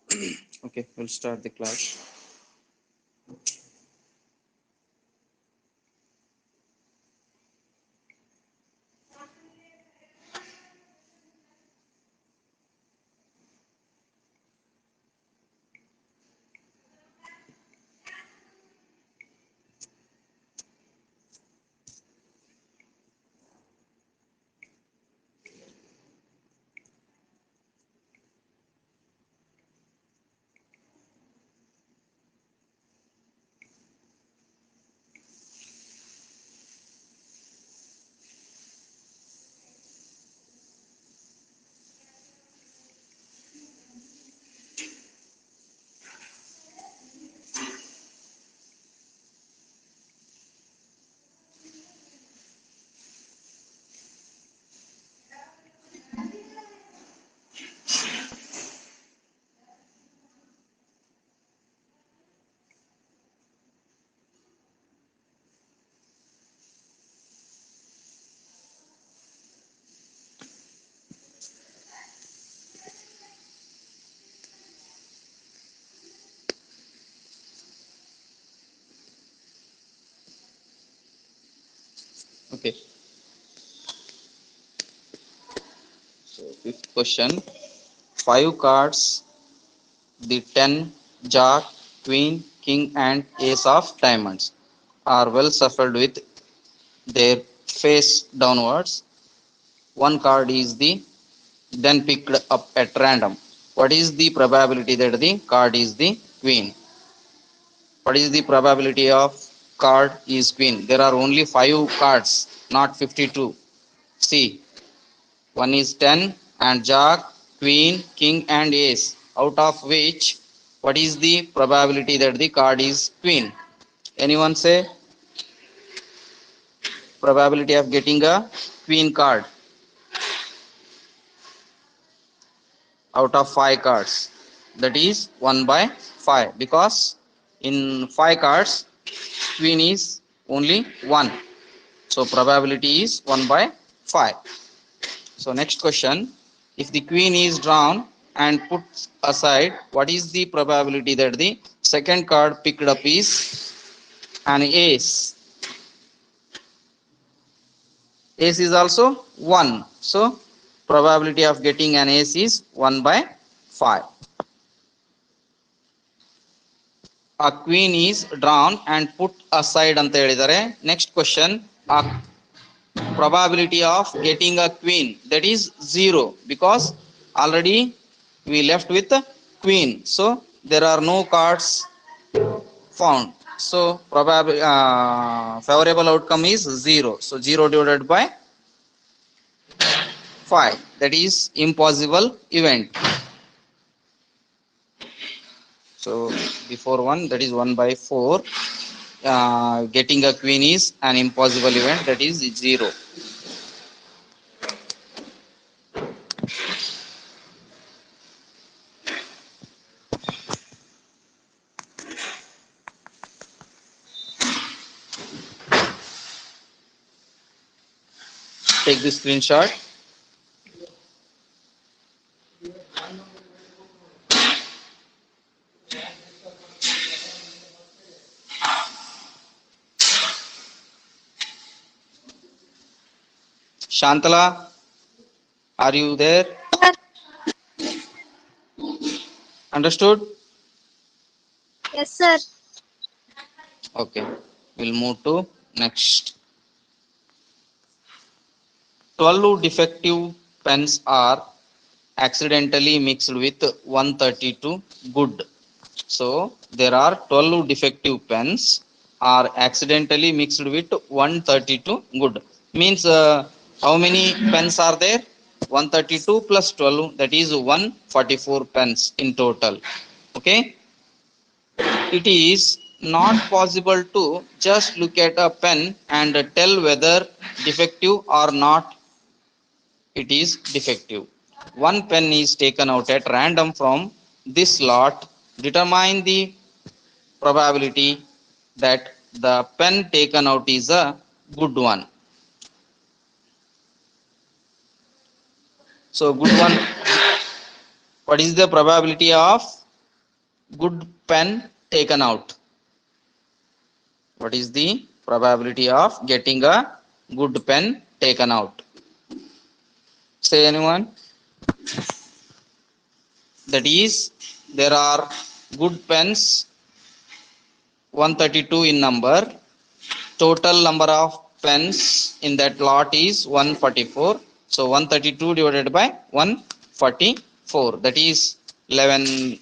Okay, we'll start the class. Okay, so fifth question. Five cards, the 10, Jack, Queen, King, and Ace of Diamonds, are well shuffled with their face downwards. One card is the then picked up at random. What is the probability that the card is the Queen? What is the probability of card is Queen? There are only 5 cards, not 52. See, one is 10 and Jack, Queen, King, and Ace. Out of which, what is the probability that the card is Queen? Anyone say probability of getting a Queen card out of 5 cards? That is 1 by 5, because in 5 cards, Queen is only 1. So probability is 1 by 5. So next question, if the Queen is drawn and put aside, what is the probability that the second card picked up is an Ace? Ace is also 1. So probability of getting an Ace is 1 by 5. A Queen is drawn and put aside ಅಂತ ಹೇಳಿದ್ದಾರೆ. Next question, a probability of getting a queen, that is 0, because already we left with a queen, so there are no cards found, so probably favorable outcome is 0, so 0 divided by 5, that is impossible event. So before one, that is 1 by 4, getting a queen is an impossible event, that is 0. Take the screenshot. Shantala, are you there? Understood? Yes, sir. Okay. We'll move to next. 12 defective pens are accidentally mixed with 132 good. So there are 12 defective pens are accidentally mixed with 132 good. Means how many pens are there? 132 plus 12, that is 144 pens in total. Okay. It is not possible to just look at a pen and tell whether defective or not it is defective. One pen is taken out at random from this lot. Determine the probability that the pen taken out is a good one. So good one, what is the probability of good pen taken out? What is the probability of getting a good pen taken out? Say anyone. That is, there are good pens 132 in number. Total number of pens in that lot is 144. So 132 divided by 144, that is 11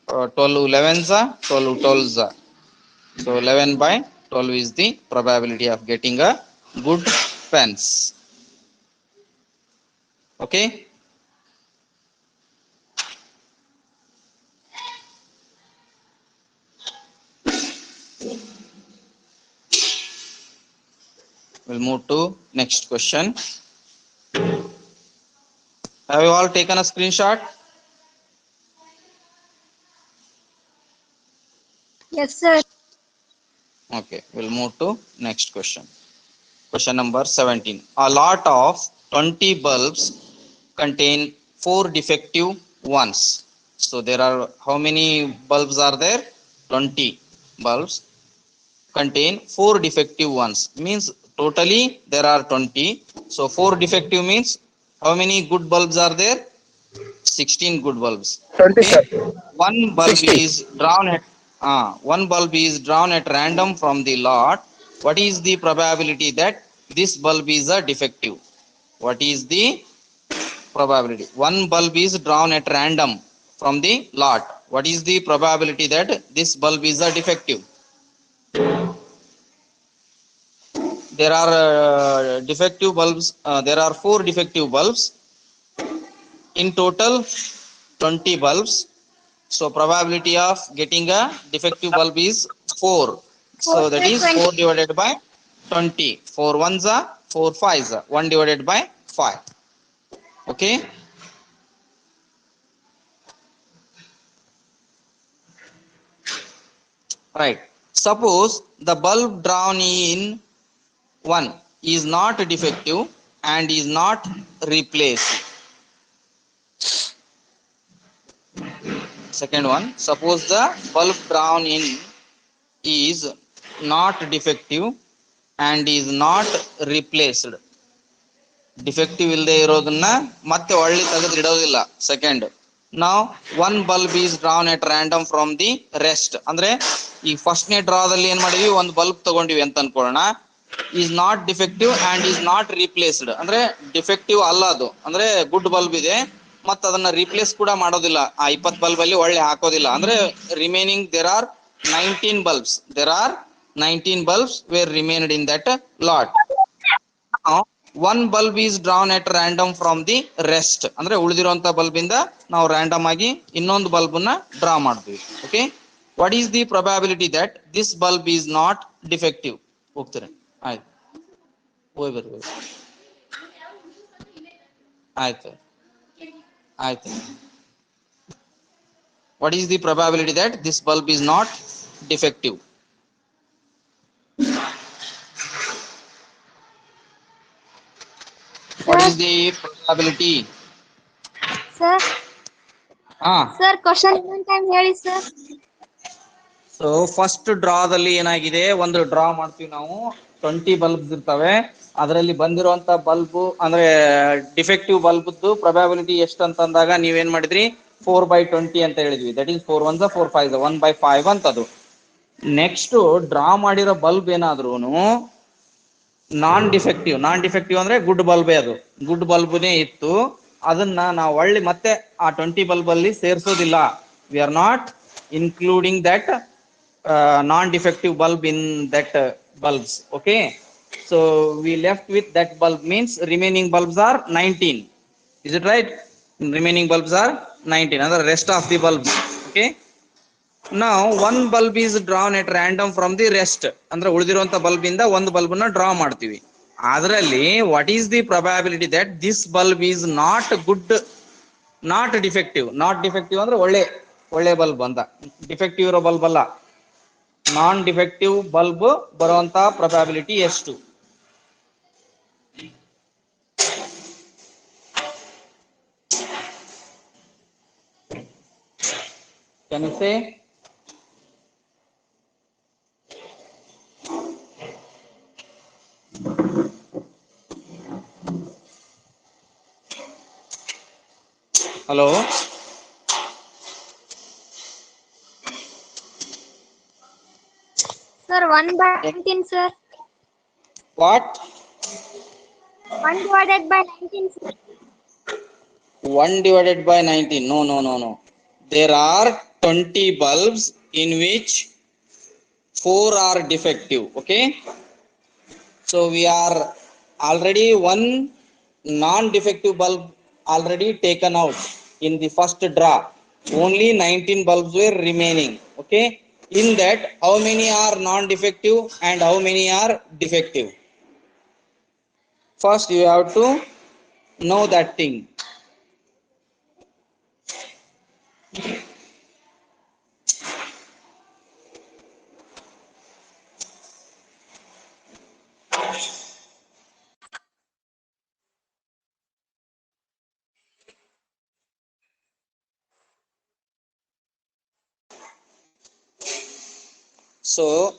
12 11s are 12 12s are. So 11 by 12 is the probability of getting a good pens. Okay. We'll move to next question. Have you all taken a screenshot? Yes, sir. Okay, we'll move to next question. Question number 17. A lot of 20 bulbs contain 4 defective ones. So there are, how many bulbs are there? 20 bulbs contain 4 defective ones. Means totally there are 20. So 4 defective means how many good bulbs are there? 16 good bulbs. 20, Okay. sir. One bulb 16. is drawn at one bulb is drawn at random from the lot. What is the probability that this bulb is a defective? What is the probability? One bulb is drawn at random from the lot. What is the probability that this bulb is a defective? There are defective bulbs. There are 4 defective bulbs. In total, 20 bulbs. So probability of getting a defective bulb is 4. 4 So that by is 4 20. divided by 20. 4 ones are 4 fives are 1 divided by 5. Okay. Right. Suppose the bulb drawn in 1 is not defective and is not replaced. Second one. Suppose the bulb drawn in is not defective and is not replaced. Defective ಇಲ್ಲದೆ ಇರೋದನ್ನ ಮತ್ತೆ ಒಳ್ಳೆ ತೆಗೆದು ಇಡೋದಿಲ್ಲ. Second, ನಾವು one bulb is drawn at random from the rest. ಅಂದ್ರೆ ಈ ಫಸ್ಟ್ನೇ ಡ್ರಾದಲ್ಲಿ ಏನ್ ಮಾಡಿದ್ವಿ, ಒಂದು ಬಲ್ಬ್ ತಗೊಂಡಿವಿ ಅಂತ ಅನ್ಕೊಳ್ಳೋಣ. Is not defective and is not replaced. ಅಂದ್ರೆ ಡಿಫೆಕ್ಟಿವ್ ಅಲ್ಲ ಅದು, ಅಂದ್ರೆ ಗುಡ್ ಬಲ್ಬ್ ಇದೆ, ಮತ್ತೆ ಅದನ್ನ ರೀಪ್ಲೇಸ್ ಕೂಡ ಮಾಡೋದಿಲ್ಲ. ಆ 20 ಬಲ್ಬ್ ಅಲ್ಲಿ ಒಳ್ಳೆ ಹಾಕೋದಿಲ್ಲ. ಅಂದ್ರೆ remaining there are 19 bulbs. There are 19 bulbs were remained in that lot. One bulb is drawn at random from the rest. ಅಂದ್ರೆ ಉಳಿದಿರುವಂತ ಬಲ್ಬ್ ಇಂದ ನಾವು ರ್ಯಾಂಡಮ್ ಆಗಿ ಇನ್ನೊಂದು ಬಲ್ಬ್ ನ ಡ್ರಾ ಮಾಡ್ತೀವಿ. Okay. What is the probability that this bulb is not defective? ಹೋಗ್ತಾರೆ. ಆಯ್ತು, ಹೋಗಿ ಬರ್ರಿ. ಆಯ್ತು ಆಯ್ತು. What is the probability that this bulb is not defective? What is the probability? Sir. ಹಾ. Sir, question one time ಹೇಳಿ sir. So first ಡ್ರಾದಲ್ಲಿ ಏನಾಗಿದೆ, ಒಂದು ಡ್ರಾ ಮಾಡ್ತೀವಿ ನಾವು. 20 ಬಲ್ಬ್ಸ್ ಇರ್ತವೆ. ಅದರಲ್ಲಿ ಬಂದಿರುವಂತ ಬಲ್ಬ್ ಅಂದ್ರೆ ಡಿಫೆಕ್ಟಿವ್ ಬಲ್ಬ್ದು ಪ್ರೊಬ್ಯಾಬಿಲಿಟಿ ಎಷ್ಟು ಅಂತಂದಾಗ ನೀವೇನ್ ಮಾಡಿದ್ರಿ, 4/20 ಅಂತ ಹೇಳಿದ್ವಿ. ದಟ್ ಈಸ್ 4 1s 4 5s 1/5 ಅಂತದು. ನೆಕ್ಸ್ಟ್ ಡ್ರಾ ಮಾಡಿರೋ ಬಲ್ಬ್ ಏನಾದ್ರೂ ನಾನ್ ಡಿಫೆಕ್ಟಿವ್ ಅಂದ್ರೆ ಗುಡ್ ಬಲ್ಬೇ, ಅದು ಗುಡ್ ಬಲ್ಬ್ನೇ ಇತ್ತು. ಅದನ್ನ ನಾವು ಒಳ್ಳೆ ಮತ್ತೆ ಆ 20 ಬಲ್ಬ್ ಅಲ್ಲಿ ಸೇರಿಸೋದಿಲ್ಲ. We are not including that non-defective bulb in that bulbs. Okay, so we left with that bulb, means remaining bulbs are 19. Is it right? Remaining bulbs are 19 and the rest of the bulbs. Okay, now one bulb is drawn at random from the rest. ಅಂದ್ರೆ ಉಳಿದಿರುವಂತ bulb ಇಂದ ಒಂದು bulb ನ draw ಮಾಡ್ತೀವಿ. ಅದರಲ್ಲಿ what is the probability that this bulb is not good, not defective? not defective ಅಂದ್ರೆ ಒಳ್ಳೆ bulb ಅಂತ, ಡಿಫೆಕ್ಟಿವ್ ಇರೋ ಬಲ್ಬ್ ಅಲ್ಲ. ನಾನ್ ಡಿಫೆಕ್ಟಿವ್ ಬಲ್ಬ್ ಬರುವಂತ ಪ್ರೊಬ್ಯಾಬಿಲಿಟಿ ಎಷ್ಟು? Can you say? Hello? Sir, 1 by 19, sir. What? 1 divided by 19, sir. 1 divided by 19. No, no, no, no. There are 20 bulbs in which 4 are defective. Okay. So we are already one non-defective bulb already taken out in the first draw. Only 19 bulbs were remaining. Okay. In that, how many are non-defective and how many are defective? First, you have to know that thing. So,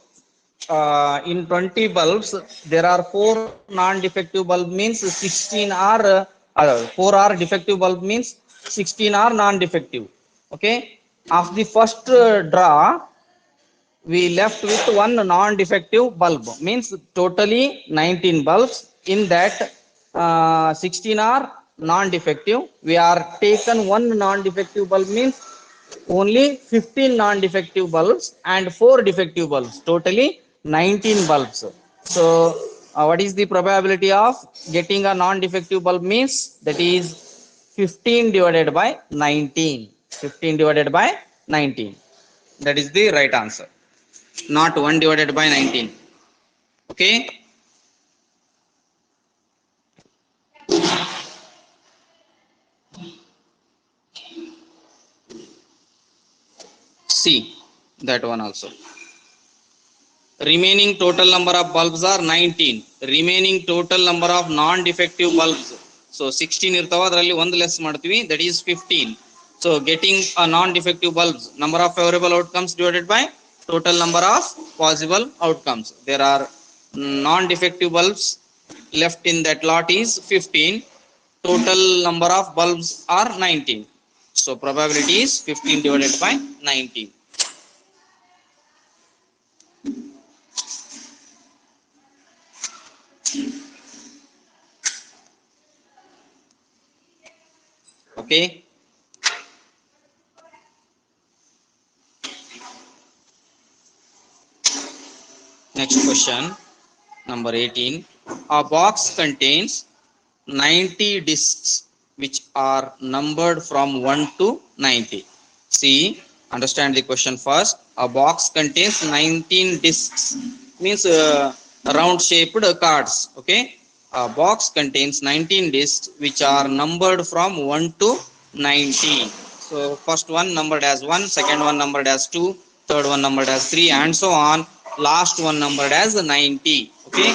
in 20 bulbs, there are 4 non-defective bulb means 16 are 4 are defective bulb means 16 are non-defective. Okay. Of the first draw, we left with one non-defective bulb means totally 19 bulbs. In that, 16 are non-defective. We are taken one non-defective bulb means only 15 non-defective bulbs and 4 defective bulbs, totally 19 bulbs. So what is the probability of getting a non-defective bulb means that is 15 divided by 19. 15 divided by 19, that is the right answer, not 1 divided by 19. Okay. See that one also. Remaining total number of bulbs are 19. Remaining total number of non-defective bulbs. So 16 irtava, adralli ಒಂದು less ಮಾಡ್ತೀವಿ, that is 15. So getting a non-defective bulbs, number of favorable outcomes divided by total number of possible outcomes. There are non-defective bulbs left in that lot is 15. Total number of bulbs are 19. So probability is 15 divided by 19. Okay. Next question, number 18. A box contains 90 discs which are numbered from 1 to 90. See, understand the question first. A box contains 19 discs means round shaped cards. Okay. A box contains 19 discs which are numbered from 1 to 90. So first one numbered as 1, second one numbered as 2, third one numbered as 3, and so on. Last one numbered as 90. Okay.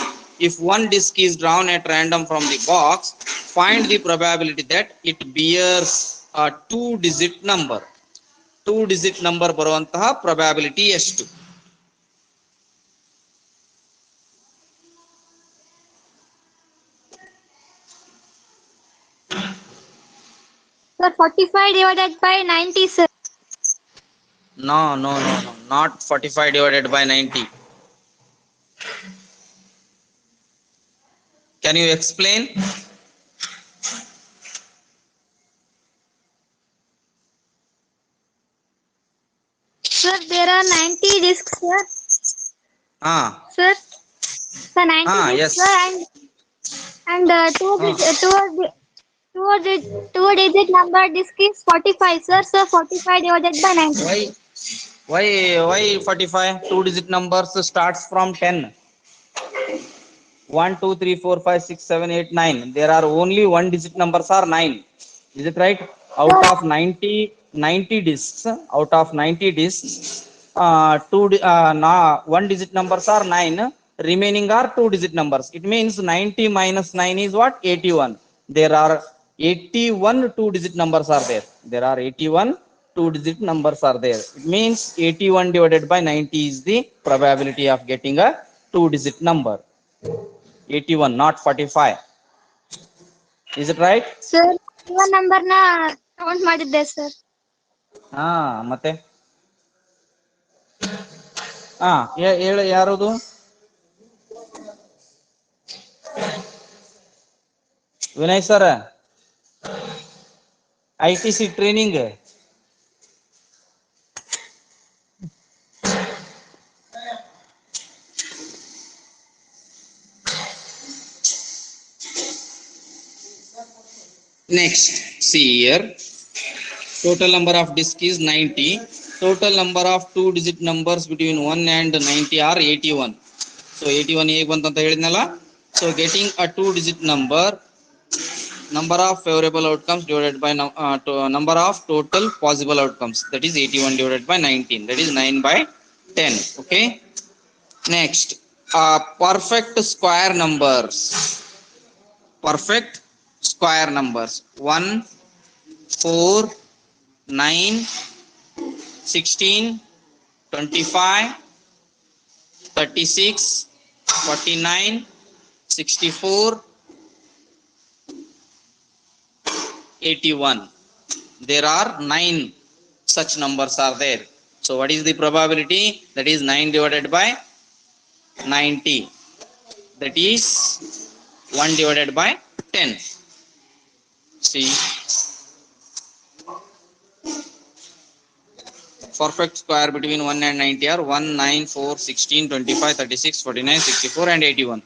If one disc is drawn at random from the box, find the probability that it bears a 2-digit number. 2-digit number ಬರುವಂತಹ probability ಎಷ್ಟು? Sir, 45 divided by 90, sir. No, no, no, no, not 45 divided by 90. Can you explain? Sir, there are 90 discs, sir. Sir, 90 discs, Yes. sir, and two digit number disc is 45, sir. So 45 divided by 90. Why 45? 2-digit numbers starts from 10. 1, 2, 3, 4, 5, 6, 7, 8, 9. There are only 1-digit numbers are 9. Is it right? Out of 90 discs, out of 90 discs, 1-digit numbers are 9. Remaining are 2-digit numbers. It means 90 minus 9 is what? 81. There are 81 2-digit numbers are there. There are 81 2-digit numbers are there. It means 81 divided by 90 is the probability of getting a 2-digit number. 81, not 45. Is it right? Sir, one number na count ಮಾಡಿದ್ದೆ sir. ಮತ್ತೆ ಹೇಳ ಯಾರದು? Vinay sir, ITC training. Next, see here. Total number of disc is 90. Total number of 2-digit numbers between 1 and 90 are 81. So 81 ಹೇಗೆ ಬಂತು ಅಂತ ಹೇಳಿದ್ನಲ್ಲ. So getting a 2-digit number, number of favorable outcomes divided by number of total possible outcomes, that is 81 divided by 19, that is 9 by 10. Okay. Next, perfect square numbers. Perfect square numbers: 1, 4, 9, 16, 25, 36, 49, 64, 81. There are 9 such numbers are there. So what is the probability? That is 9 divided by 90, that is 1 divided by 10. See, perfect square between 1 and 90 are 1, 9, 4, 16, 25, 36, 49, 64 and 81.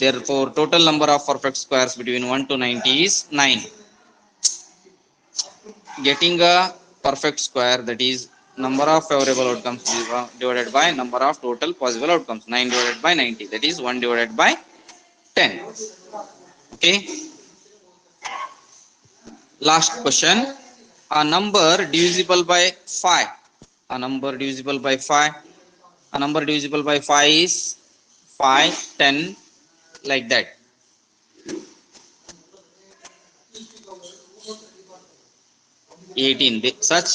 Therefore total number of perfect squares between 1 to 90 is 9. Getting a perfect square, that is number of favorable outcomes divided by number of total possible outcomes, 9 divided by 90, that is 1 divided by 10. Okay. Last question. A number divisible by 5. A number divisible by 5. A number divisible by 5 is 5, 10, like that. 18. Such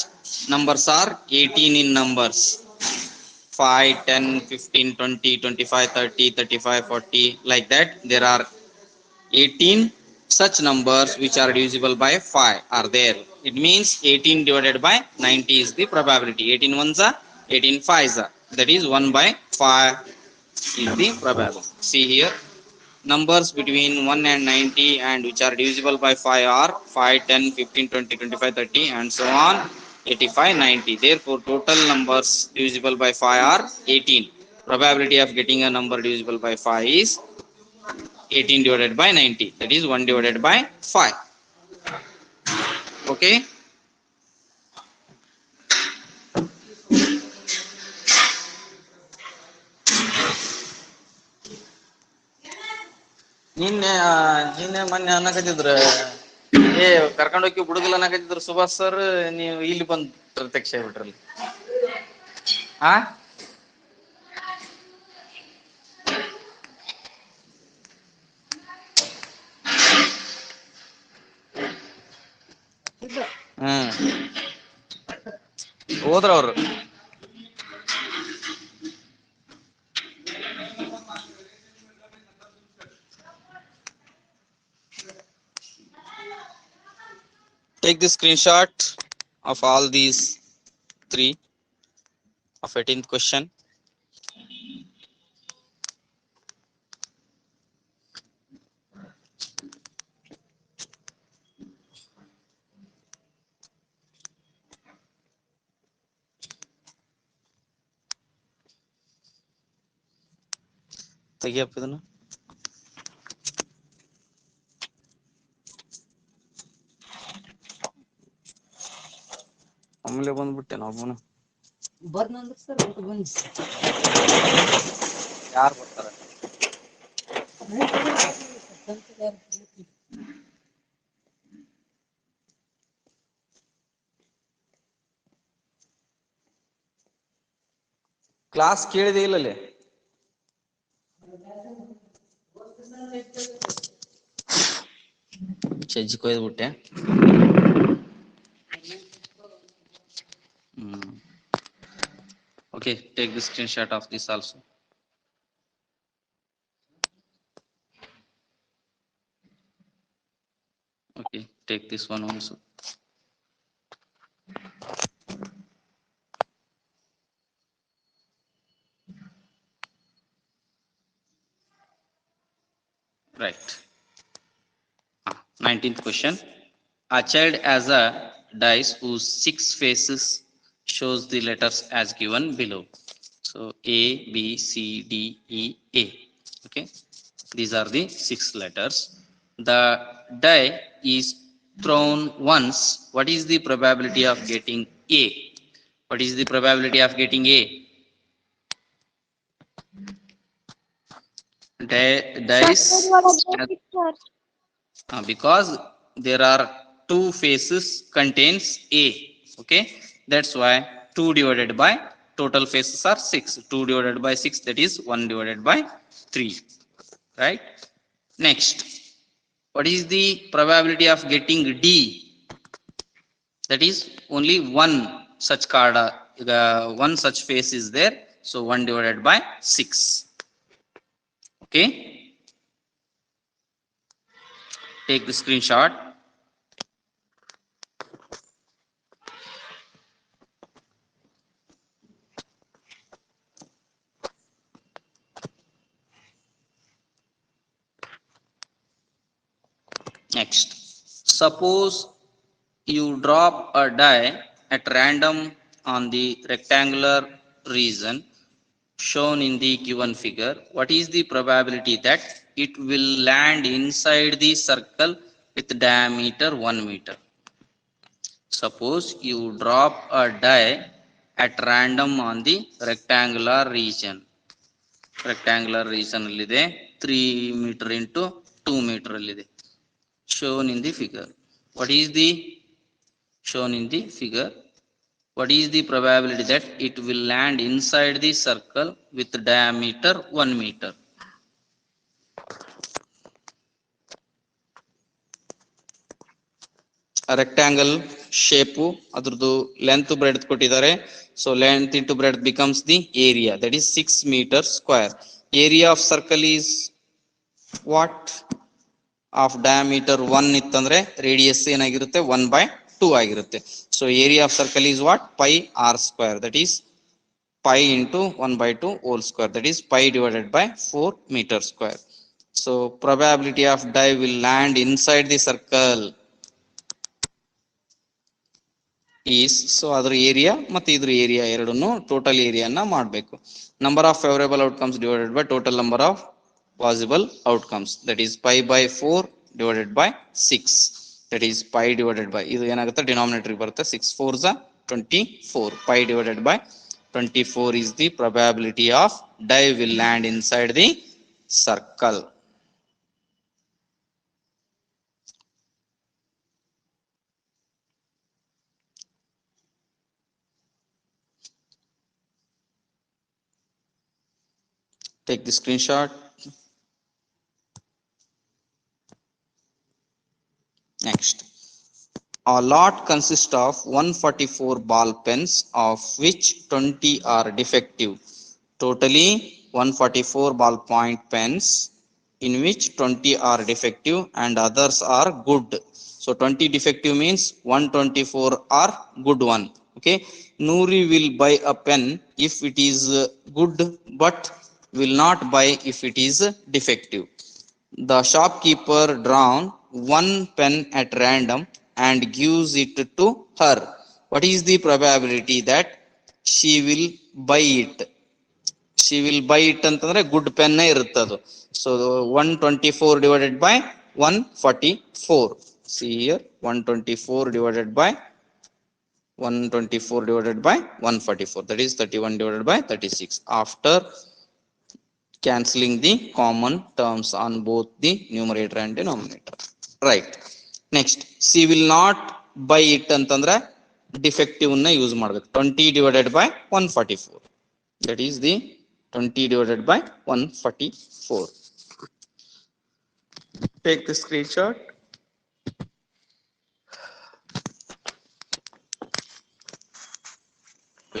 numbers are 18 in numbers. 5, 10, 15, 20, 25, 30, 35, 40, like that. There are 18 such numbers which are divisible by 5 are there. It means 18 divided by 90 is the probability. 18 ones are 18 5s are, that is 1 by 5 is the probability. See here, numbers between 1 and 90 and which are divisible by 5 are 5, 10, 15, 20, 25, 30 and so on, 85, 90. Therefore total numbers divisible by 5 are 18. Probability of getting a number divisible by 5 is 18 divided by 90, that is 1 divided by 5. Okay. ನಿನ್ನೆ ಮೊನ್ನೆ ಅನ್ನಕತ್ತಿದ್ರ, ಕರ್ಕೊಂಡೋಗಿ ಬಿಡುದಿಲ್ಲ ಅನ್ನಕತ್ತಿದ್ರು Subhash sir, ನೀವು ಇಲ್ಲಿ ಬಂದು ಪ್ರತ್ಯಕ್ಷ ಆಗ್ಬಿಟ್ರಲ್ಲಿ. ಹೋದ್ರ ಅವರು. Take the screenshot of all these 3 of 18th question. ತೆಗಿಯಪ್ಪ ಇದನ್ನ. ಆಮೇಲೆ ಬಂದ್ಬಿಟ್ಟೆ ಒಬ್ಬನು. ಯಾರು ಬರ್ತಾರ? ಕ್ಲಾಸ್ ಕೇಳಿದೆ ಇಲ್ಲಲ್ಲಿ? ಚಜ್ಜಿ ಕೊಯ್ದ್ಬಿಟ್ಟೆ. Okay, take the screenshot of this also. Okay, take this one also. Right. 19th question. A child has a dice whose 6 faces shows the letters as given below. So A, B, C, D, E, A. Okay. These are the 6 letters. The die is thrown once. What is the probability of getting A? What is the probability of getting A? Dice because there are 2 faces contains A. Okay, that's why 2 divided by total faces are 6. 2 divided by 6, that is 1 divided by 3. Right. Next, what is the probability of getting D? That is only one such card, one such face is there. So 1 divided by 6. Okay, take the screenshot. Next, suppose you drop a die at random on the rectangular region shown in the given figure. What is the probability that it will land inside the circle with diameter 1 meter? Suppose you drop a die at random on the rectangular region. Rectangular region allide 3 meter into 2 meter allide shown in the figure. What is the shown in the figure? What is the probability that it will land inside the circle with diameter 1 meter? A rectangle shape, adradu length breadth ಕೊಟ್ಟಿದ್ದಾರೆ. So length into breadth becomes the area, that is 6 meters square. Area of circle is what? Of diameter 1 ಇತ್ತಂದ್ರೆ radius ಏನಾಗಿರುತ್ತೆ 1 by 2 ಆಗಿರುತ್ತೆ. So area of circle is what? Pi r square, that is pi into 1 by 2 whole square, that is pi divided by 4 meter square. So probability of die will land inside the circle is, so ಅದರ area ಮತ್ತು ಇದ್ರ area ಎರಡನ್ನು total ಏರಿಯಾನ ಮಾಡಬೇಕು. Number of favourable outcomes divided by total number of possible outcomes, that is pi by 4 divided by 6, that is pi divided by, ಇದು ಏನಾಗುತ್ತೆ denominator ಬರುತ್ತೆ 6 4s are 24, pi divided by 24 is the probability of die will land inside the circle. Take the screenshot. Next, a lot consists of 144 ball pens, of which 20 are defective. Totally 144 ballpoint pens, in which 20 are defective and others are good. So 20 defective means 124 are good one. Okay, Noori will buy a pen if it is good, but will not buy if it is defective. The shopkeeper drawn one pen at random and gives it to her. What is the probability that she will buy it? She will buy it ಅಂತಂದ್ರೆ good pen ಇರುತ್ತೆ ಅದು. So 124 divided by 144. See here, 124 divided by 124 divided by 144, that is 31 divided by 36, after cancelling the common terms on both the numerator and denominator. Right. Next, she will not buy it ಅಂತಂದ್ರೆ defective ನ use ಮಾಡಬೇಕು. 20 divided by 144, that is the 20 divided by 144. Take the screenshot.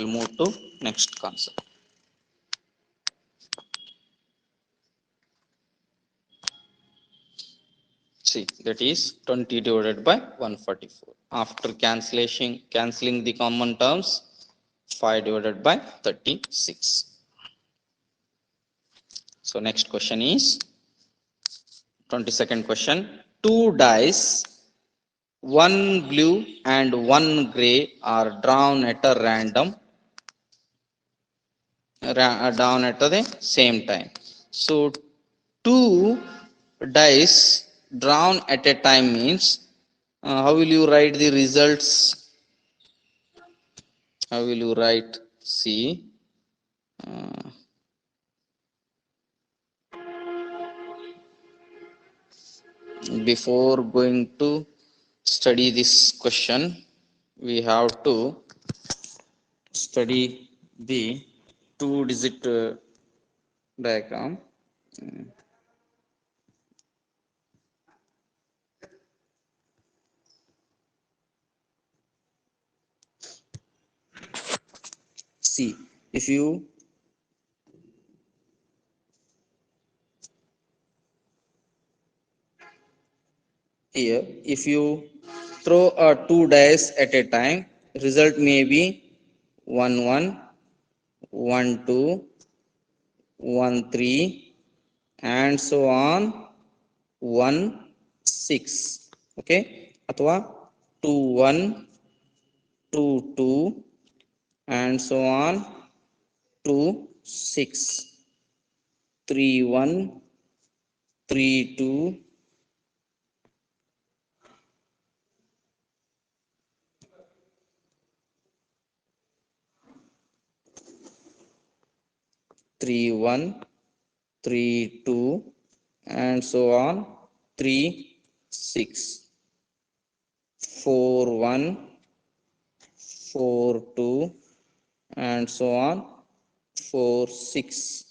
We'll move to next concept. See, that is 20 divided by 144. After cancelling the common terms, 5 divided by 36. So next question is 22nd question. Two dice, one blue and one gray, are drawn at a random down at the same time. So two dice drawn at a time means how will you write the results? How will you write? See, before going to study this question, we have to study the two-digit diagram. See, if you here, if you throw two dice at a time, result may be 1 1, 1 2, 1 3, and so on 1 6. Okay, athwa 2 1, 2 2, and so on 2 6, 3 1, 3 2, 3 1, 3 2, and so on 3 6, 4 1, 4 2, and so on 4 6.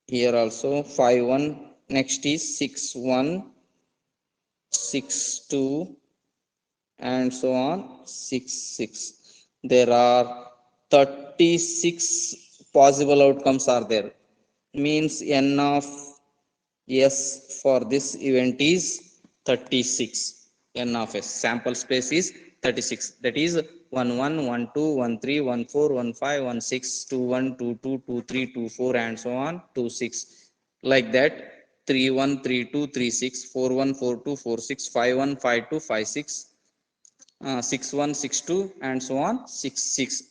Here also 5 1. Next is 6 1, 6 2, and so on 6 6. There are 36 possible outcomes are there. Means n of s for this event is 36. N of s sample space is 36. That is 1 1, 1 2, 1 3, 1 4, 1 5, 1 6, 2 1, 2 2, 2 3, 2 4, and so on 2 6. Like that 3 1, 3 2, 3 6, 4 1, 4 2, 4 6, 5 1, 5 2, 5 6, 6 1, 6 2, and so on 6 6.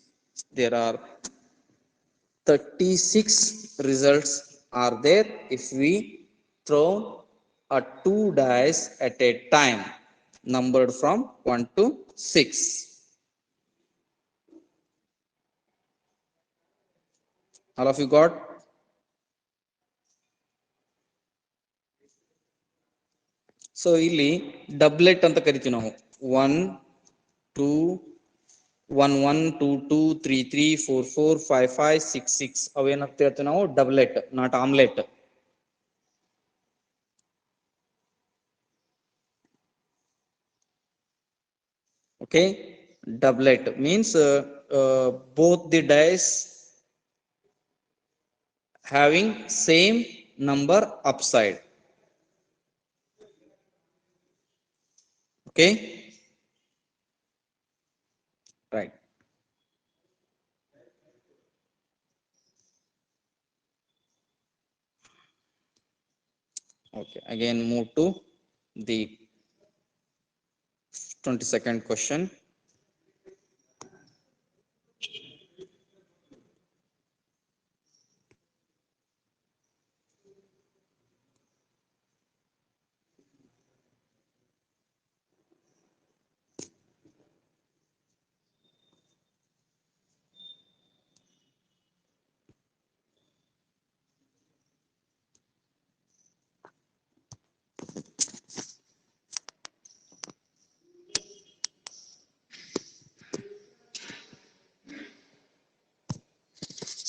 There are 36 results are there if we throw a two dice at a time, numbered from 1 to 6. All of you got? So ಇಲ್ಲಿ ಡಬ್ಲೆಟ್ ಅಂತ ಕರಿತೀವಿ ನಾವು 1 2 1 1 2 2 3 3 4 4 5 5 6 6 ಅವೇನಂತ ಹೇಳ್ತೀವಿ ನಾವು ಡಬ್ಲೆಟ್, not omelette. Okay, doublet means both the dice having same number upside. Okay, right. Okay, again move to the 22nd question.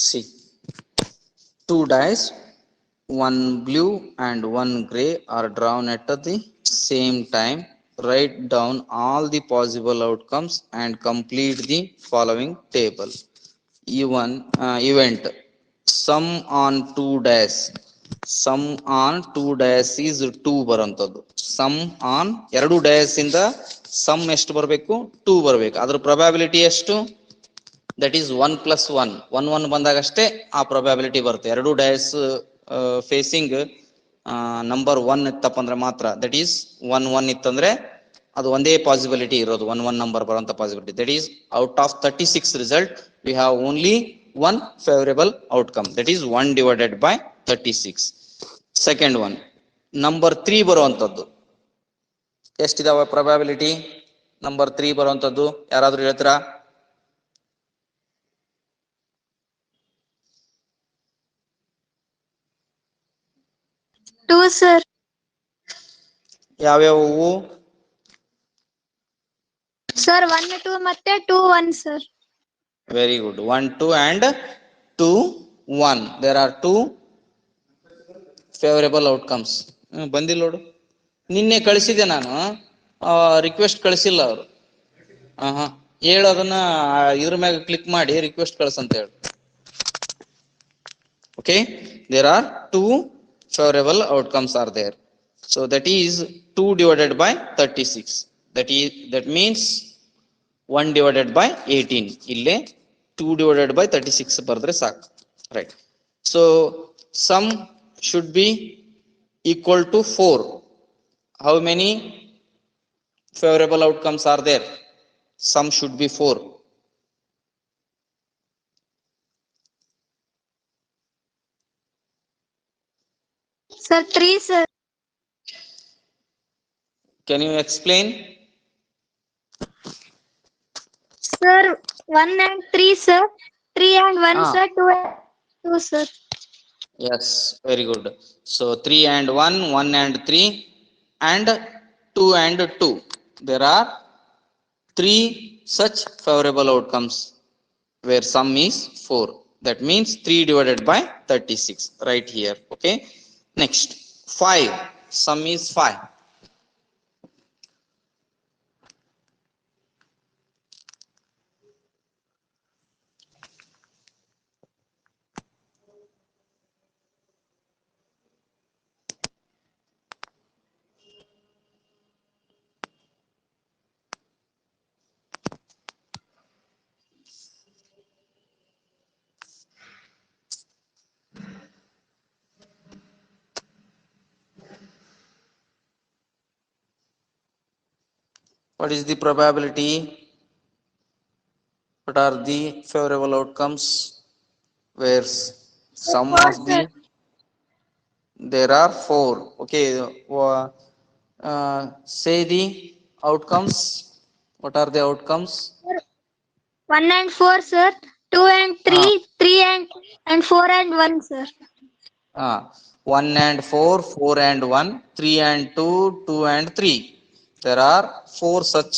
See, two dice, one blue and one gray, are drawn at the same time. write down all the possible outcomes and complete the following table. Event sum on 2 dash. Sum on 2 dash is 2 ಬರುವಂತದ್ದು. Sum on 2 dash ಇಂದ sum ಎಷ್ಟು ಬರಬೇಕು? 2 ಬರಬೇಕು. ಅದರ probability ಎಷ್ಟು? That is 1 plus 1. 1 1 ಬಂದಾಗಷ್ಟೇ ಆ probability ಬರುತ್ತೆ. 2 dash facing number 1 ಇತ್ತಪ್ಪ ಅಂದ್ರೆ ಮಾತ್ರ, ದಟ್ ಈಸ್ 1 1 ಇತ್ತಂದ್ರೆ ಅದು ಒಂದೇ ಪಾಸಿಬಿಲಿಟಿ ಇರೋದು, 1 1 ನಂಬರ್ ಬರುವಂತ possibility. That is out of 36 result we have only one favourable outcome, that is 1 divided by 36. Second one number 3 ಬರುವಂತದ್ದು ಎಷ್ಟಿದಾವೆ ಪ್ರೊಬ್ಯಾಬಿಲಿಟಿ? ನಂಬರ್ 3 ಬರುವಂತದ್ದು ಯಾರಾದ್ರೂ ಹೇಳ್ತೀರಾ? Two, sir. ಯಾವ್ಯಾವು? Sir, 1 2 ಮತ್ತೆ 2 1, sir. Very good. 1 2 and 2 1. There are two favorable outcomes. ಬಂದಿಲ್ಲ ನೋಡು, ನಿನ್ನೆ ಕಳಿಸಿದೆ ನಾನು, ರಿಕ್ವೆಸ್ಟ್ ಕಳಿಸಿಲ್ಲ ಅವರು. ಹೇಳು, ಅದನ್ನ ಇದ್ರ ಮ್ಯಾಗ ಕ್ಲಿಕ್ ಮಾಡಿ ರಿಕ್ವೆಸ್ಟ್ ಕಳಿಸಂತ ಹೇಳು. Okay, there are two favorable outcomes are there. So that is 2 divided by 36. That means 1 divided by 18. ಇಲ್ಲೇ 2 divided by 36 ಬರೆದ್ರೆ ಸಾಕು, right? So sum should be equal to 4. How many favorable outcomes are there? Sum should be 4. Sir, 3, sir. Can you explain? Sir, 1 and 3, sir. 3 and 1, sir. 2 and 2, sir. Yes, very good. So 3 and 1, 1 and 3, and 2 and 2. There are 3 such favorable outcomes where sum is 4. That means 3 divided by 36 right here. Okay. Next 5. Sum is 5. What is the probability? What are the favorable outcomes where sum of the, there are 4. Okay, say the outcomes. What are the outcomes? 1 and 4, sir. 2 and 3, 3 and 4 and 1, sir. 1 and 4, 4 and 1, 3 and 2, 2 and 3. There are 4 such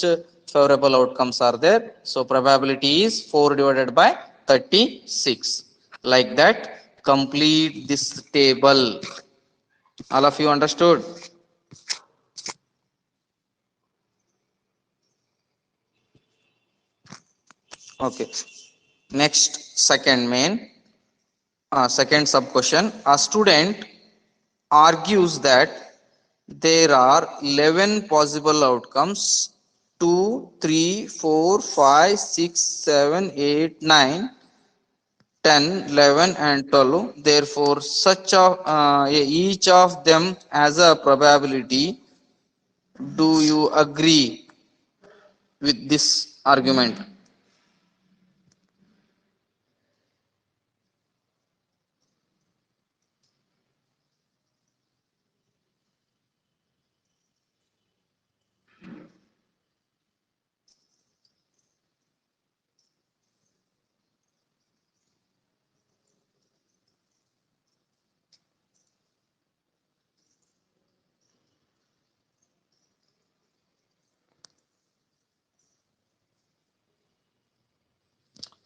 favorable outcomes are there. So probability is 4 divided by 36. Like that, complete this table. All of you understood? Okay. Next, second sub question. A student argues that there are 11 possible outcomes: 2, 3, 4, 5, 6, 7, 8, 9, 10, 11 and 12. Therefore, each of them has a probability. Do you agree with this argument?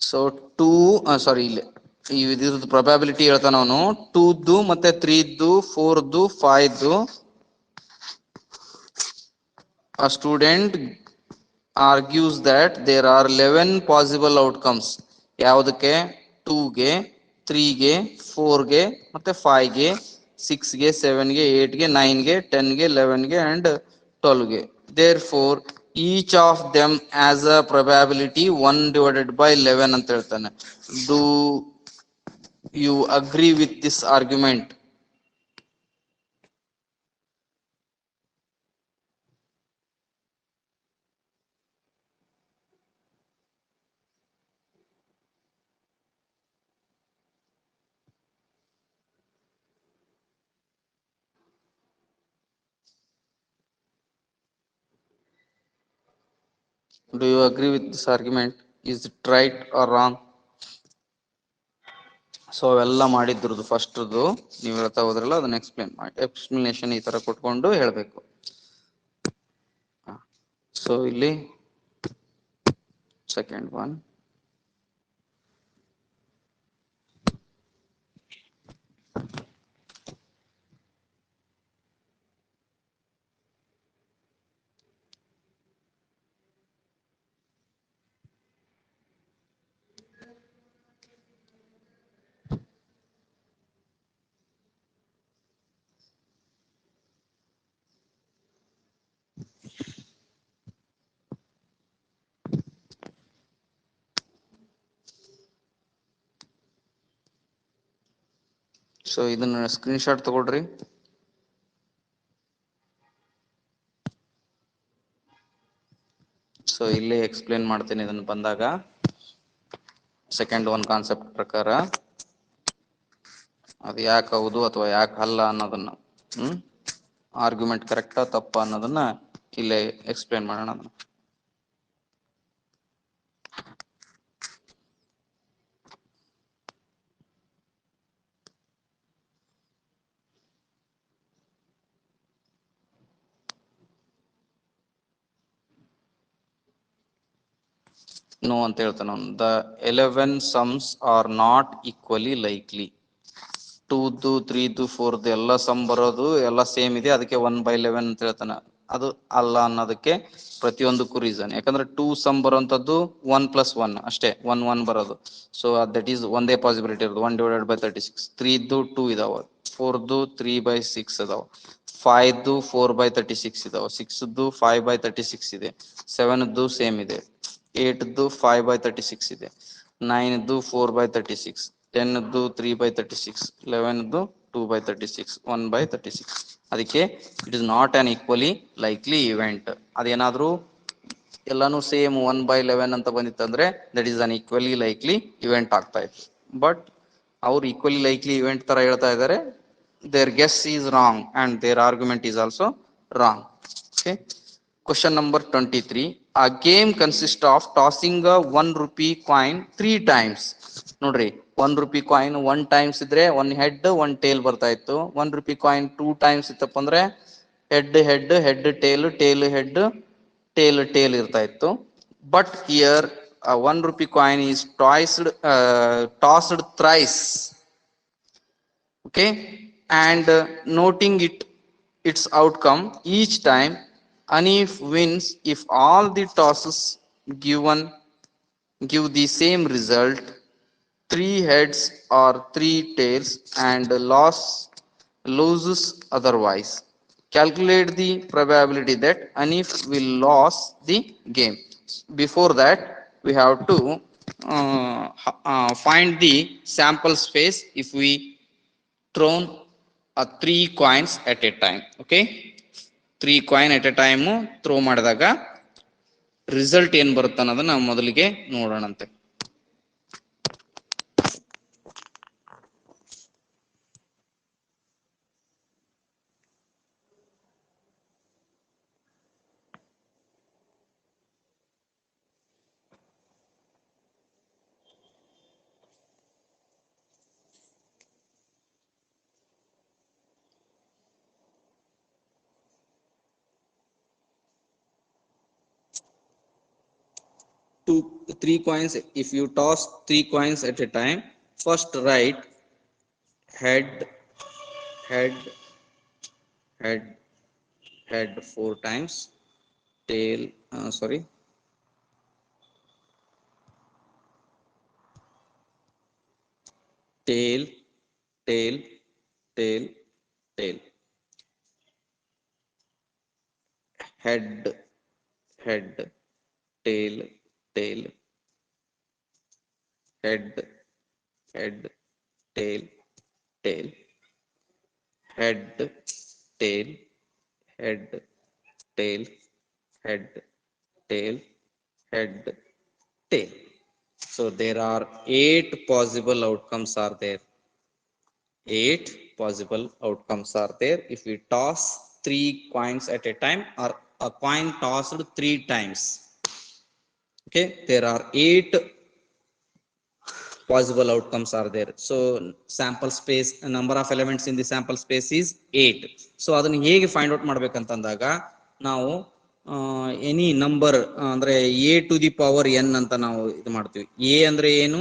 So 2 ಸಾರಿ ಇಲ್ಲಿ ಇದ್ರದ್ದು probability ಹೇಳ್ತಾನ ಅವನು. 2ದ್ದು ಮತ್ತೆ 3ದ್ದು 4ದ್ದು 5ದ್ದು a student argues that there are 11 possible outcomes. ಯಾವುದಕ್ಕೆ 2ಗೆ 3ಗೆ 4ಗೆ ಮತ್ತೆ 5ಗೆ 6ಗೆ 7ಗೆ 8ಗೆ 9ಗೆ 10ಗೆ 11ಗೆ and 12ಗೆ. Therefore each of them has a probability 1 divided by 11 ಅಂತ ಹೇಳ್ತಾನೆ. Do you agree with this argument? Do you agree with this argument? Is it right or wrong? So ಅವೆಲ್ಲ ಮಾಡಿದ್ರದ್ದು ಫಸ್ಟ್ದು ನೀವು ಹೇಳ್ತಾ ಹೋದ್ರಲ್ಲ ಅದನ್ನ explain ಮಾಡಿ, explanation ಈ ತರ ಕೊಟ್ಕೊಂಡು ಹೇಳ್ಬೇಕು. ಸೊ ಇಲ್ಲಿ ಸೆಕೆಂಡ್ ಒನ್, ಸೊ ಇದನ್ನ ಸ್ಕ್ರೀನ್ ಶಾಟ್ ತಗೊಳ್ರಿ. ಸೊ ಇಲ್ಲೇ ಎಕ್ಸ್ಪ್ಲೇನ್ ಮಾಡ್ತೇನೆ ಇದನ್ನ ಬಂದಾಗ. ಸೆಕೆಂಡ್ ಒನ್ ಕಾನ್ಸೆಪ್ಟ್ ಪ್ರಕಾರ ಅದು ಯಾಕೆ ಹೌದು ಅಥವಾ ಯಾಕೆ ಅಲ್ಲ ಅನ್ನೋದನ್ನ, ಆರ್ಗ್ಯುಮೆಂಟ್ ಕರೆಕ್ಟಾ ತಪ್ಪಾ ಅನ್ನೋದನ್ನ ಇಲ್ಲೇ ಎಕ್ಸ್ಪ್ಲೇನ್ ಮಾಡೋಣ ಅದನ್ನ. ನೋ ಅಂತ ಹೇಳ್ತಾನೆ ಅವನು. The 11 sums are not equally likely. 2ದು 3ದು 4ದು ಎಲ್ಲ ಸಮ್ ಬರೋದು ಎಲ್ಲ ಸೇಮ್ ಇದೆ, ಅದಕ್ಕೆ 1/11 ಅಂತ ಹೇಳ್ತಾನೆ. ಅದು ಅಲ್ಲ ಅನ್ನೋದಕ್ಕೆ ಪ್ರತಿಯೊಂದಕ್ಕೂ ರೀಸನ್. ಯಾಕಂದ್ರೆ 2 ಸಮ್ ಬರುವಂತದ್ದು 1 + 1 ಅಷ್ಟೇ, 1 1 ಬರೋದು. ಸೊ ದಟ್ ಈಸ್ ಒಂದೇ ಪಾಸಿಬಿಲಿಟಿ ಇರೋದು, 1 / 36. 3ದು 2 ಇದಾವ, 4ದು 3/6 ಇದಾವ, 5ದು 4/36 ಇದಾವ, 6ದು 5/36 ಇದೆ, 7ದು ಸೇಮ್ ಇದೆ, 8ದು 5/36 ಇದೆ, 9ದು 4/36, 10ದು 3/36, 11ದು 2/36, 1/36. ಅದಕ್ಕೆ it is not an equally likely event. ಅದೇನಾದ್ರೂ ಎಲ್ಲಾನು ಸೇಮ್ 1/11 ಅಂತ ಬಂದಿತ್ತಂದ್ರೆ that is an equally likely event ಆಗ್ತಾ ಇತ್ತು. ಬಟ್ ಅವ್ರು ಈಕ್ವಲಿ ಲೈಕ್ಲಿ ಇವೆಂಟ್ ತರ ಹೇಳ್ತಾ ಇದ್ದಾರೆ. Their guess is wrong and their argument is also wrong. Okay, question number 23. A game consists of tossing a 1 rupee coin 3 times. ನೋಡ್ರಿ, 1 rupee coin 1 times ಇದ್ರೆ 1 head 1 tail ಬರ್ತಾ ಇತ್ತು. 1 rupee coin 2 times ಇತ್ತಪ್ಪ ಅಂದ್ರೆ head head head tail tail head tail tail ಇರ್ತಾ ಇತ್ತು. But here 1 rupee coin is tossed thrice. Okay, and noting its outcome each time, Anif wins if all the tosses give the same result, 3 heads or 3 tails, and loses otherwise. Calculate the probability that Anif will lose the game. Before that, we have to find the sample space if we thrown 3 coins at a time. Okay, 3 coin at a time throw ಮಾಡಿದಾಗ result ಏನ್ ಬರುತ್ತೆ ಅನ್ನೋದನ್ನ ನಾವು ಮೊದಲಿಗೆ ನೋಡೋಣಂತೆ. Three coins, if you toss 3 coins at a time, first write head head head head 4 times, tail, sorry, tail, tail, tail, tail, head, head, tail, tail, head, head, tail, tail, head, tail, head, tail, head, tail, head, tail. So there are 8 possible outcomes are there. 8 possible outcomes are there if we toss 3 coins at a time or a coin tossed 3 times. Okay, there are 8 possible outcomes are there. So sample space, number of elements in the sample space is 8. So ಅದನ್ನು ಹೇಗೆ find out ಮಾಡ್ಬೇಕಂತಂದಾಗ ನಾವು any number ಅಂದ್ರೆ a to the power n ಅಂತ ನಾವು ಇದು ಮಾಡ್ತೀವಿ. a ಅಂದ್ರೆ ಏನು,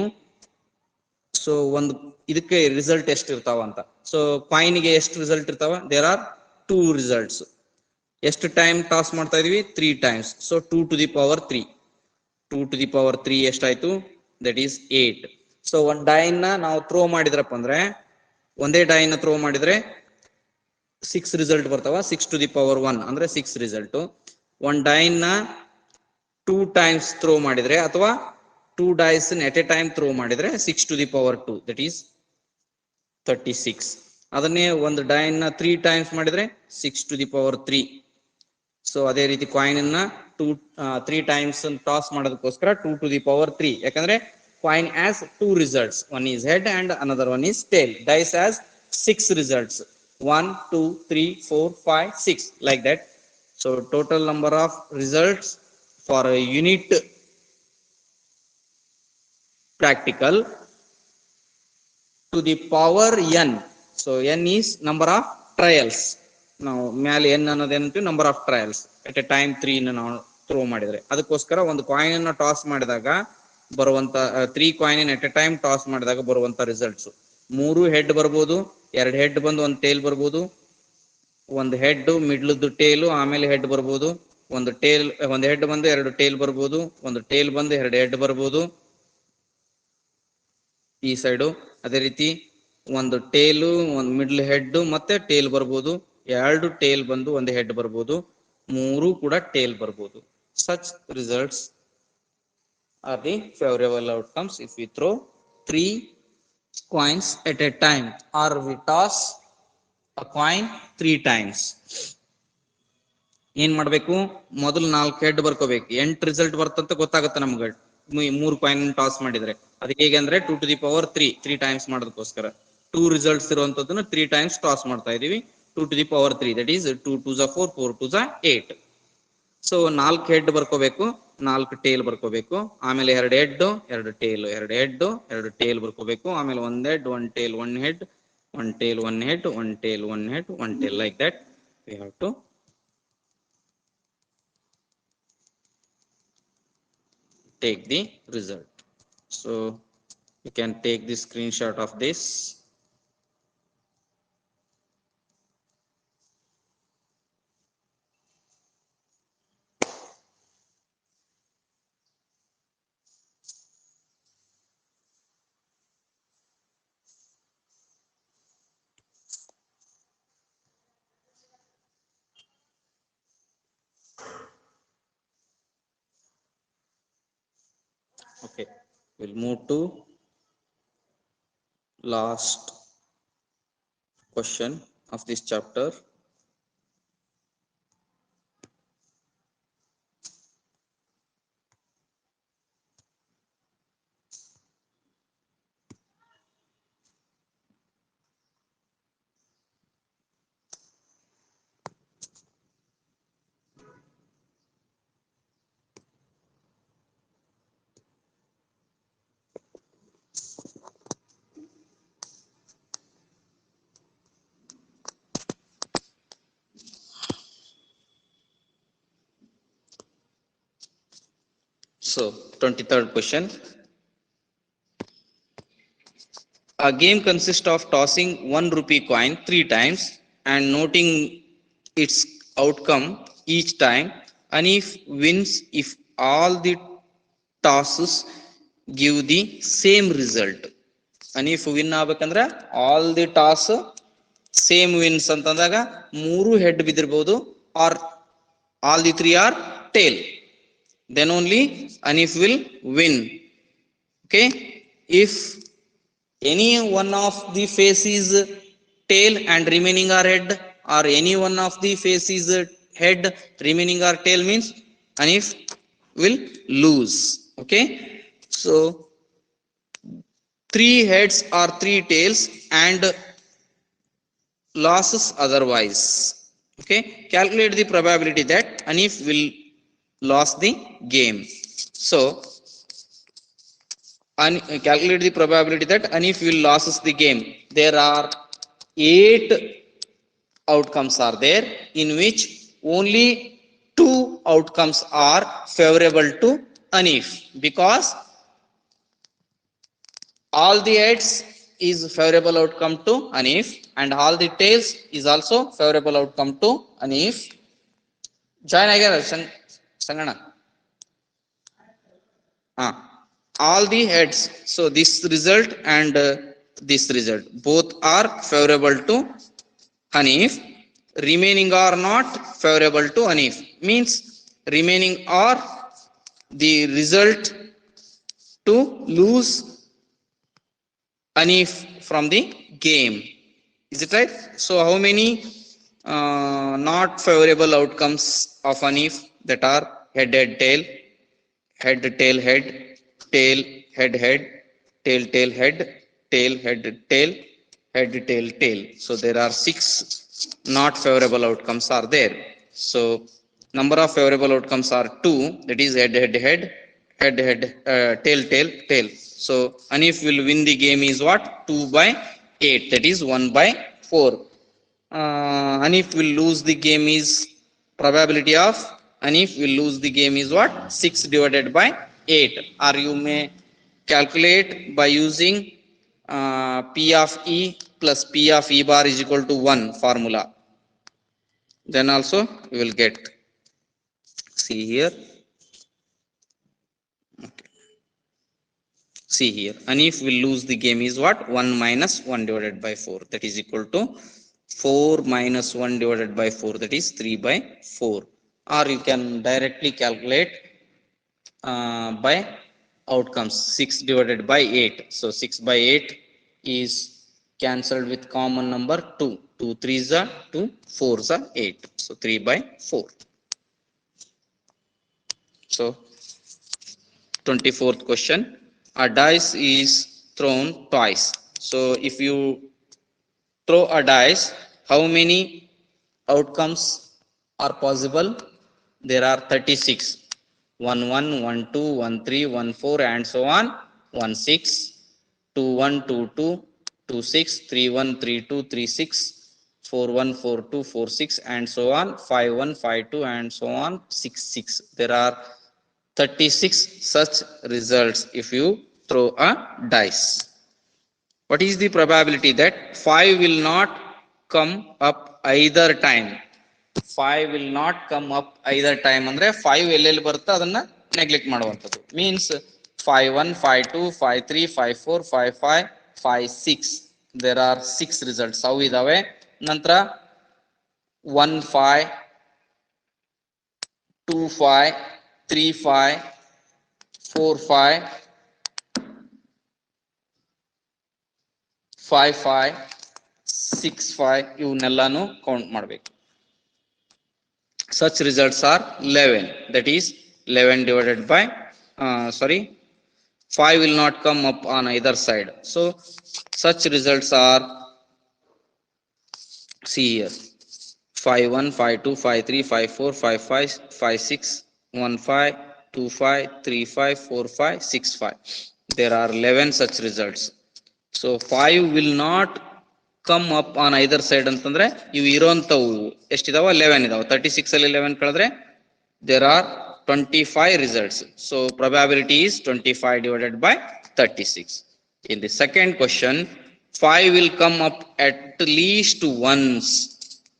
ಸೊ ಒಂದು ಇದಕ್ಕೆ ರಿಸಲ್ಟ್ ಎಷ್ಟು ಇರ್ತಾವ ಅಂತ. ಸೊ ಕಾಯಿನ್ಗೆ ಎಷ್ಟು ರಿಸಲ್ಟ್ ಇರ್ತಾವ, ದೇರ್ ಆರ್ 2 ರಿಸಲ್ಟ್ಸ್. ಎಷ್ಟು ಟೈಮ್ ಟಾಸ್ ಮಾಡ್ತಾ ಇದೀವಿ, 3 times. So 2 to the power 3, 2 to the power 3 ಎಷ್ಟಾಯ್ತು, ದಟ್ ಈಸ್ 8. ಸೊ ಒಂದ್ ಡೈನ್ ನಾವು ಥ್ರೋ ಮಾಡಿದ್ರಪ್ಪ ಅಂದ್ರೆ, ಒಂದೇ ಡೈನ್ ಥ್ರೋ ಮಾಡಿದ್ರೆ 6 ರಿಸಲ್ಟ್ ಬರ್ತಾವ. 6 to the power 1 ಅಂದ್ರೆ 6 ರಿಸಲ್ಟ್. ಒಂದ್ ಡೈನ್ 2 ಟೈಮ್ಸ್ ಥ್ರೋ ಮಾಡಿದ್ರೆ ಅಥವಾ 2 dice at a time throw ಮಾಡಿದ್ರೆ 6 to the power 2, that is 36. ಅದನ್ನೇ ಒಂದು ಡೈನ್ 3 ಟೈಮ್ಸ್ ಮಾಡಿದ್ರೆ 6 to the power 3. ಸೊ ಅದೇ ರೀತಿ ಕಾಯಿನ್ ಅನ್ನ 3 ಟೈಮ್ಸ್ ಟಾಸ್ ಮಾಡೋದಕ್ಕೋಸ್ಕರ 2 to the power 3. ಯಾಕಂದ್ರೆ coin has 2 results, one is head and another one is tail. Dice has 6 results, 1 2 3 4 5 6, like that. So total number of results for a unit practical to the power n. So n is number of trials. ನಾವು ಮ್ಯಾಲೆ n ಅನ್ನೋದೇನಂತೀವಿ, number of trials at a time 3 ನಾವು throw ಮಾಡಿದ್ರೆ. ಅದಕ್ಕೋಸ್ಕರ ಒಂದು coin ಅನ್ನ toss ಮಾಡಿದಾಗ ಬರುವಂತ 3 coin at a time toss ಮಾಡಿದಾಗ ಬರುವಂತ ರಿಸಲ್ಟ್ಸ್ 3 ಹೆಡ್ ಬರ್ಬೋದು, 2 ಹೆಡ್ ಬಂದು ಒಂದು ಟೇಲ್ ಬರ್ಬೋದು, ಒಂದು ಹೆಡ್ ಮಿಡ್ಲದ್ದು ಟೇಲು ಆಮೇಲೆ ಹೆಡ್ ಬರ್ಬೋದು, ಒಂದು ಹೆಡ್ ಬಂದು 2 ಟೇಲ್ ಬರ್ಬೋದು, ಒಂದು ಟೇಲ್ ಬಂದು 2 ಹೆಡ್ ಬರ್ಬೋದು ಈ ಸೈಡು. ಅದೇ ರೀತಿ ಒಂದು ಟೇಲು, ಒಂದು ಮಿಡ್ಲ್ ಹೆಡ್ ಮತ್ತೆ ಟೇಲ್ ಬರ್ಬೋದು, 2 ಟೇಲ್ ಬಂದು ಒಂದು ಹೆಡ್ ಬರ್ಬೋದು, 3 ಕೂಡ ಟೇಲ್ ಬರ್ಬೋದು. Such results are the favourable outcomes if we throw 3 coins at a time or we toss a coin 3 times. ಏನ್ ಮಾಡ್ಬೇಕು, ಮೊದಲು 4 ಹೆಡ್ ಬರ್ಕೋಬೇಕು. 8 ರಿಸಲ್ಟ್ ಬರ್ತಂತ ಗೊತ್ತಾಗುತ್ತೆ ನಮ್ಗೆ 3 ಕಾಯಿನ್ ಟಾಸ್ ಮಾಡಿದ್ರೆ. ಅದಕ್ಕೆ ಹೇಗೆ ಅಂದ್ರೆ 2 to the power 3 ಟೈಮ್ಸ್ ಮಾಡೋದಕ್ಕೋಸ್ಕರ 2 ರಿಸಲ್ಟ್ಸ್ ಇರುವಂತದನ್ನ 3 ಟೈಮ್ಸ್ ಟಾಸ್ ಮಾಡ್ತಾ ಇದೀವಿ. 2 to the power 3, that is 2 2s are 4, 4 2s are 8. So 4 head ಬರ್ಕೋಬೇಕು, 4 ಟೇಲ್ ಬರ್ಕೋಬೇಕು, ಆಮೇಲೆ 2 ಹೆಡ್ 2 ಟೇಲ್ 2 ಹೆಡ್ 2 ಟೇಲ್ ಬರ್ಕೋಬೇಕು, ಆಮೇಲೆ 1 head 1 tail 1 head 1 tail 1 head 1 tail 1 head 1 tail, like that we have to take the result. So you can take the screenshot of this. Okay, we'll move to last question of this chapter. So 23rd question. A game consists of tossing 1 rupee coin 3 times and noting its outcome each time Anif wins if all the tosses give the same result. Anif win ಆಗ್ಬೇಕಂದ್ರೆ all the toss same wins ಅಂತಂದಾಗ ಮೂರು head ಬಿದ್ದಿರಬಹುದು or all the three are tail, then only Anif will win. Okay, if any one of the face is tail and remaining are head, or any one of the face is head remaining are tail, means Anif will lose. Okay, so three heads or three tails and losses otherwise. Okay, calculate the probability that Anif will lose the game. So calculate the probability that Anif will loses the game. There are 8 outcomes are there, in which only 2 outcomes are favorable to Anif, because all the heads is favorable outcome to Anif and all the tails is also favorable outcome to Anif. Join again, Sangana. All the heads, so this result and this result both are favorable to Hanif. Remaining are not favorable to Hanif, means remaining are the result to lose Hanif from the game. Is it right? So how many not favorable outcomes of Hanif? That are head head tail, head tail head, tail head head, tail tail head, tail head tail, head tail tail. So there are 6 not favorable outcomes are there. So number of favorable outcomes are 2, that is head head head, head head, tail tail tail. So Hanif will win the game is what? 2/8, that is 1/4. Hanif will lose the game is probability of Hanif will lose the game is what? 6 divided by 8, or you may calculate by using P of E plus P of E bar is equal to 1 formula. Then also you will get. See here. Okay. See here. Hanif will lose the game is what? 1 minus 1 divided by 4. That is equal to 4 minus 1 divided by 4. That is 3/4. Or you can directly calculate by outcomes. 6 divided by 8. So 6/8 is cancelled with common number 2. 2 3s are 2, 4s are 8. So 3/4. So 24th question. A dice is thrown twice. So if you throw a dice, how many outcomes are possible? There are 36. 1 1 1 2 1 3 1 4 and so on. 1 6 2 1 2 2 2 6 3 1 3 2 3 6 4 1 4 2 4 6 and so on. 5 1 5 2 and so on. 6 6. There are 36 such results if you throw a dice. What is the probability that 5 will not come up either time? 5 will not come up either time ಅಂದ್ರೆ 5 ಎಲ್ಲೆಲ್ಲಿ ಬರುತ್ತೆ ಅದನ್ನ neglect ಮಾಡುವಂಥದ್ದು. Means 5 1 5 2 5 3 5 4 5 5 5 6. There are 6 results ಅವು ಇದಾವೆ. ನಂತರ 1 5 2 5 3 5 4 5 5 5 6 5 ಇವನ್ನೆಲ್ಲಾನು count ಮಾಡಬೇಕು. Such results are 11, that is 11 divided by 5 will not come up on either side. So such results are, see here, 5 1 5 2 5 3 5 4 5 5 5 6 1 5 2 5 3 5 4 5 6 5. There are 11 such results. So 5 will not come up on either side ಅಂತಂದ್ರೆ ಇವು ಇರೋಂಥವು ಎಷ್ಟಿದಾವ? 11 ಇದಾವೆ. 36 ಅಲ್ಲಿ 11 ಕಳೆದ್ರೆ there are 25 results. So probability is 25 divided by 36. In the second question, 5 will come up at least once.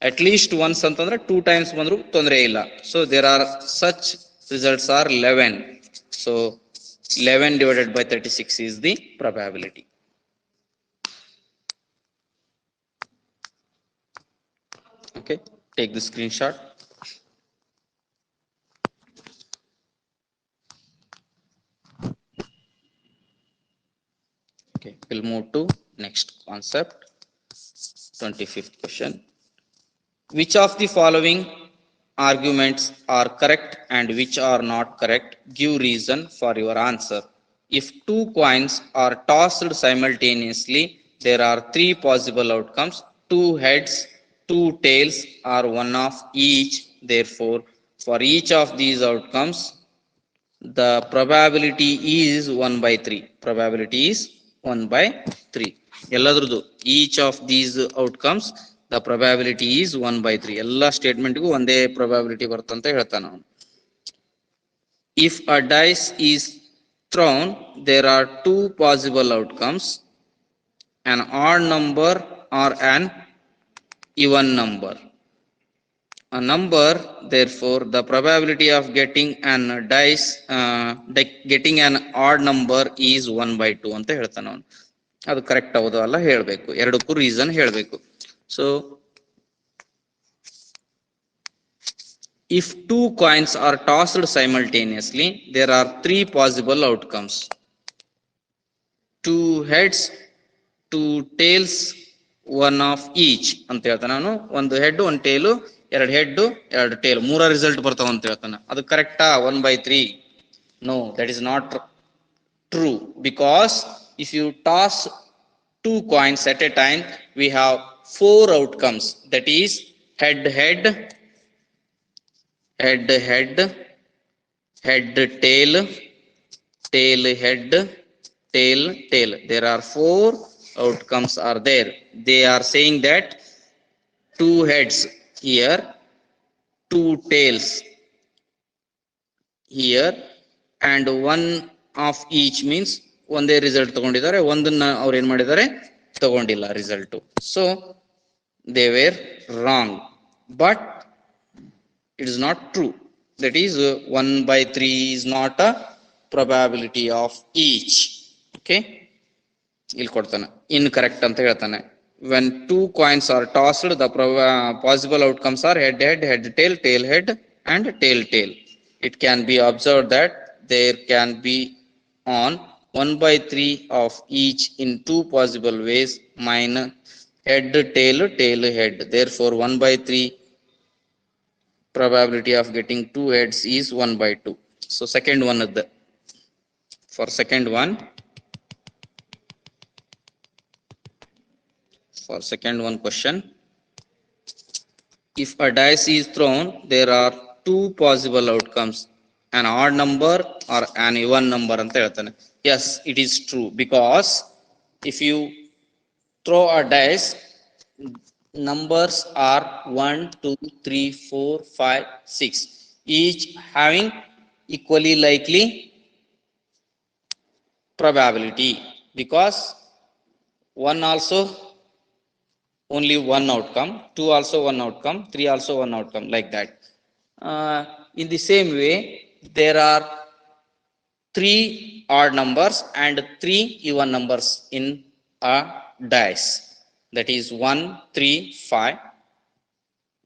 at least once ಅಂತಂದ್ರೆ 2 times ಬಂದ್ರು ತೊಂದರೆ ಇಲ್ಲ. So there are such results are 11. So 11 divided by 36 is the probability. Okay, take the screenshot. Okay, we'll move to next concept. 25th question. Which of the following arguments are correct and which are not correct? Give reason for your answer. If two coins are tossed simultaneously, there are three possible outcomes: two heads, two tails, or one of each. Therefore, for each of these outcomes, the probability is 1 by 3. Probability is 1 by 3. ಎಲ್ಲದ್ರದ್ದು each of these outcomes the probability is 1 by 3. ಎಲ್ಲ ಸ್ಟೇಟ್ಮೆಂಟ್ಗೂ ಒಂದೇ probability ಬರ್ತಂತ ಹೇಳ್ತಾನೆ ಅವನು. If a dice is thrown, there are two possible outcomes: an odd number or an even number. A number, therefore the probability of getting an dice getting an odd number is 1 by 2 ಅಂತ ಹೇಳ್ತಾನೆ ಅವನು. ಅದು correct ಹೌದು ಅಲ್ಲ ಹೇಳಬೇಕು, ಎರಡಕ್ಕೂ reason ಹೇಳಬೇಕು. So if two coins are tossed simultaneously, there are three possible outcomes: two heads, two tails, one of each ಅಂತ ಹೇಳ್ತಾನೆ ನಾನು. ಒಂದು ಹೆಡ್ ಒಂದು ಟೇಲು, ಎರಡು ಹೆಡ್ ಎರಡು ಟೇಲ್, ಮೂರ ರಿಸಲ್ಟ್ ಬರ್ತಾವ ಅಂತ ಹೇಳ್ತಾನೆ. ಅದು ಕರೆಕ್ಟಾ 1 by 3? No, that is not true, because if you toss two coins at a time, we have four outcomes, that is head head, head head, head tail, tail head, tail tail. There are four outcomes are there. They are saying that two heads here, two tails here, and one of each means ಒಂದೇ result ತಗೊಂಡಿದ್ದಾರೆ, ಒಂದನ್ನ ಅವ್ರು ಏನ್ ಮಾಡಿದ್ದಾರೆ ತಗೊಂಡಿಲ್ಲ result. So they were wrong, but it is not true. That is 1 by 3 is not a probability of each. Okay, ಇಲ್ಲಿ ಕೊಡ್ತಾನೆ incorrect ಅಂತ ಹೇಳ್ತಾನೆ. When two coins are tossed, the possible outcomes are head head, head tail, tail head, and tail tail. It can be observed that there can be on 1 by 3 of each in two possible ways, minus head tail, tail head. Therefore 1 by 3 probability of getting two heads is 1 by 2. So second one is the, for second one question, if a dice is thrown, there are two possible outcomes: an odd number or an even number ಅಂತ ಹೇಳ್ತಾನೆ. Yes, it is true, because if you throw a dice, numbers are 1, 2, 3, 4, 5, 6, each having equally likely probability, because one also only one outcome, two also one outcome, three also one outcome, like that. In the same way, there are three odd numbers and three even numbers in a dice, that is 1, 3, 5,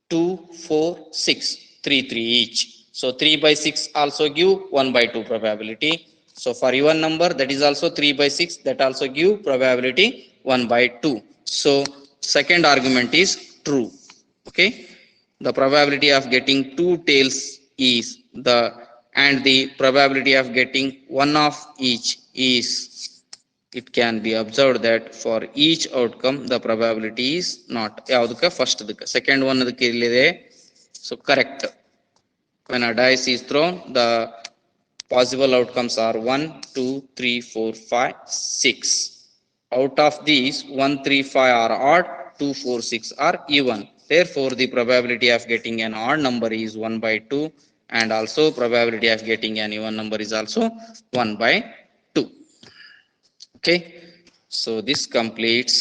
2, 4, 6, 3, 3 each. So 3 by 6 also give 1 by 2 probability. So for even number, that is also 3 by 6, that also give probability 1 by 2. So second argument is true. Okay, the probability of getting two tails is the, and the probability of getting one of each is, it can be observed that for each outcome the probability is not. ಯಾವ್ದಕ್ಕೆ first ಅದಕ್ಕೆ, second one ಅದಕ್ಕೆ ಇಲ್ಲಿದೆ. So correct. when a dice is thrown, the possible outcomes are 1, 2, 3, 4, 5, 6. Out of these 1, 3, 5 are odd, 2, 4, 6 are even. Therefore the probability of getting an odd number is 1 by 2, and also probability of getting an even number is also 1 by 2. Okay, so this completes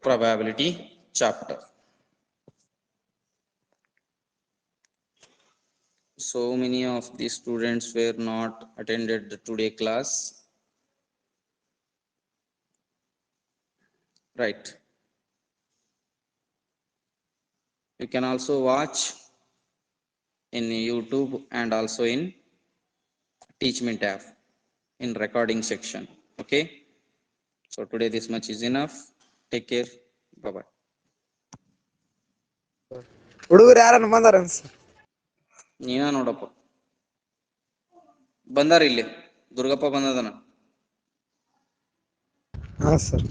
probability chapter. So many of the students were not attended the today class, right? You can also watch in YouTube and also in Teachment app in recording section. Okay, so today this much is enough. Take care. Bye bye. ಹುಡುಗರು ಯಾರನ್ನ ಬಂದಾರ sir? ನೀನ ನೋಡಪ್ಪ, ಬಂದಾರ ಇಲ್ಲಿ ದುರ್ಗಪ್ಪ ಬಂದದನ. ಹಾ sir.